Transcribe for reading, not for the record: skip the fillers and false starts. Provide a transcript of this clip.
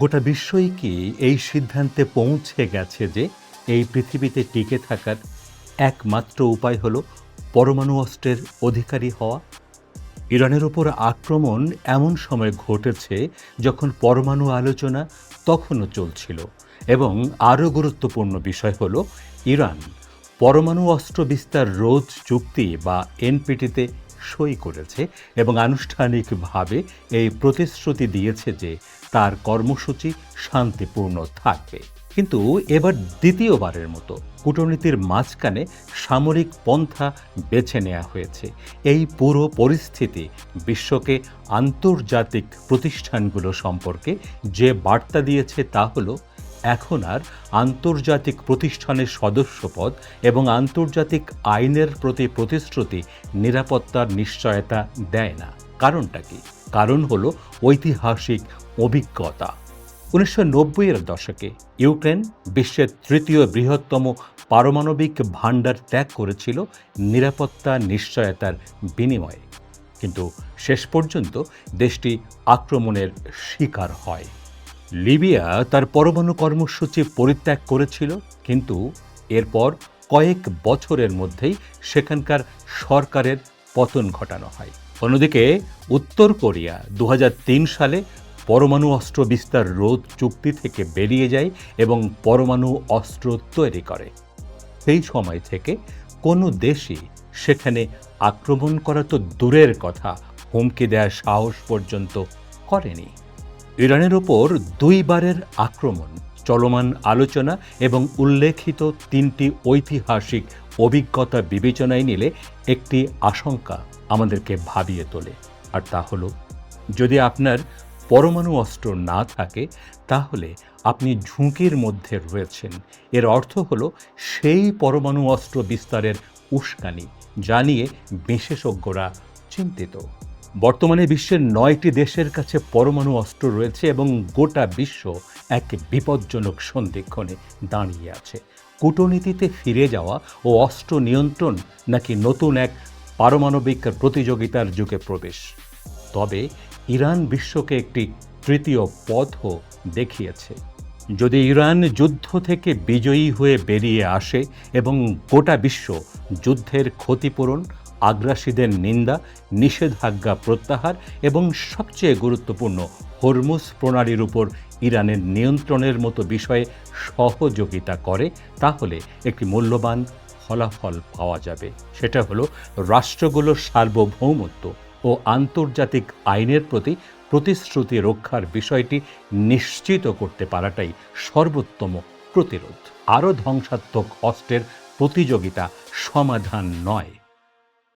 গোটা বিশ্বই কি এই সিদ্ধান্তে পৌঁছে গেছে যে এই পৃথিবীতে টিকে থাকার একমাত্র উপায় হলো পরমাণু অস্ত্রের অধিকারী হওয়া? ইরানের ওপর আক্রমণ এমন সময় ঘটেছে যখন পরমাণু আলোচনা তখনও চলছিল, এবং আরও গুরুত্বপূর্ণ বিষয় হলো ইরান পরমাণু অস্ত্র বিস্তার রোধ চুক্তি বা এনপিটিতে সই করেছে এবং আনুষ্ঠানিকভাবে এই প্রতিশ্রুতি দিয়েছে যে তার কর্মসূচি শান্তিপূর্ণ থাকবে। কিন্তু এবার দ্বিতীয়বারের মতো কূটনীতির মাঝখানে সামরিক পন্থা বেছে নেওয়া হয়েছে। এই পুরো পরিস্থিতি বিশ্বকে আন্তর্জাতিক প্রতিষ্ঠানগুলো সম্পর্কে যে বার্তা দিয়েছে তা হলো, এখন আর আন্তর্জাতিক প্রতিষ্ঠানের সদস্যপদ এবং আন্তর্জাতিক আইনের প্রতি প্রতিশ্রুতি নিরাপত্তার নিশ্চয়তা দেয় না। কারণটা কি? কারণ হলো ঐতিহাসিক অভিজ্ঞতা। 1990-এর দশকে ইউক্রেন বিশ্বের তৃতীয় বৃহত্তম পারমাণবিক ভাণ্ডার ত্যাগ করেছিল নিরাপত্তা নিশ্চয়তার বিনিময়ে, কিন্তু শেষ পর্যন্ত দেশটি আক্রমণের শিকার হয়। লিবিয়া তার পরমাণু কর্মসূচি পরিত্যাগ করেছিল, কিন্তু এরপর কয়েক বছরের মধ্যেই সেখানকার সরকারের পতন ঘটানো হয়। অন্যদিকে উত্তর কোরিয়া 2003 সালে পরমাণু অস্ত্র বিস্তার রোধ চুক্তি থেকে বেরিয়ে যায় এবং পরমাণু অস্ত্র তৈরি করে। সেই সময় থেকে কোনো দেশই সেখানে আক্রমণ করা তো দূরের কথা, হুমকি দেওয়ার সাহস পর্যন্ত করেনি। ইরানের ওপর দুইবারের আক্রমণ, চলমান আলোচনা এবং উল্লেখিত তিনটি ঐতিহাসিক অভিজ্ঞতা বিবেচনায় নিলে একটি আশঙ্কা আমাদেরকে ভাবিয়ে তোলে, আর তা হলো, যদি আপনার পরমাণু অস্ত্র না থাকে তাহলে আপনি ঝুঁকির মধ্যে রয়েছেন। এর অর্থ হলো সেই পরমাণু অস্ত্র বিস্তারের উস্কানি, যা নিয়ে বিশেষজ্ঞরা চিন্তিত। বর্তমানে বিশ্বের 9টি দেশের কাছে পরমাণু অস্ত্র রয়েছে এবং গোটা বিশ্ব এক বিপজ্জনক সন্ধিক্ষণে দাঁড়িয়ে আছে। কূটনীতিতে ফিরে যাওয়া ও অস্ত্র নিয়ন্ত্রণ, নাকি নতুন এক পারমাণবিক প্রতিযোগিতার যুগে প্রবেশ? তবে ইরান বিশ্বকে একটি তৃতীয় পথও দেখিয়েছে। যদি ইরান যুদ্ধ থেকে বিজয়ী হয়ে বেরিয়ে আসে এবং গোটা বিশ্ব যুদ্ধের ক্ষতিপূরণ, আগ্রাসীদের নিন্দা, নিষেধাজ্ঞা প্রত্যাহার এবং সবচেয়ে গুরুত্বপূর্ণ হরমুজ প্রণালীর উপর ইরানের নিয়ন্ত্রণের মতো বিষয়ে সহযোগিতা করে, তাহলে একটি মূল্যবান ফলাফল পাওয়া যাবে। সেটা হলো রাষ্ট্রগুলোর সার্বভৌমত্ব ও আন্তর্জাতিক আইনের প্রতি প্রতিশ্রুতি রক্ষার বিষয়টি নিশ্চিত করতে পারাটাই সর্বোত্তম প্রতিরোধ। আরও ধ্বংসাত্মক অস্ত্রের প্রতিযোগিতা সমাধান নয়।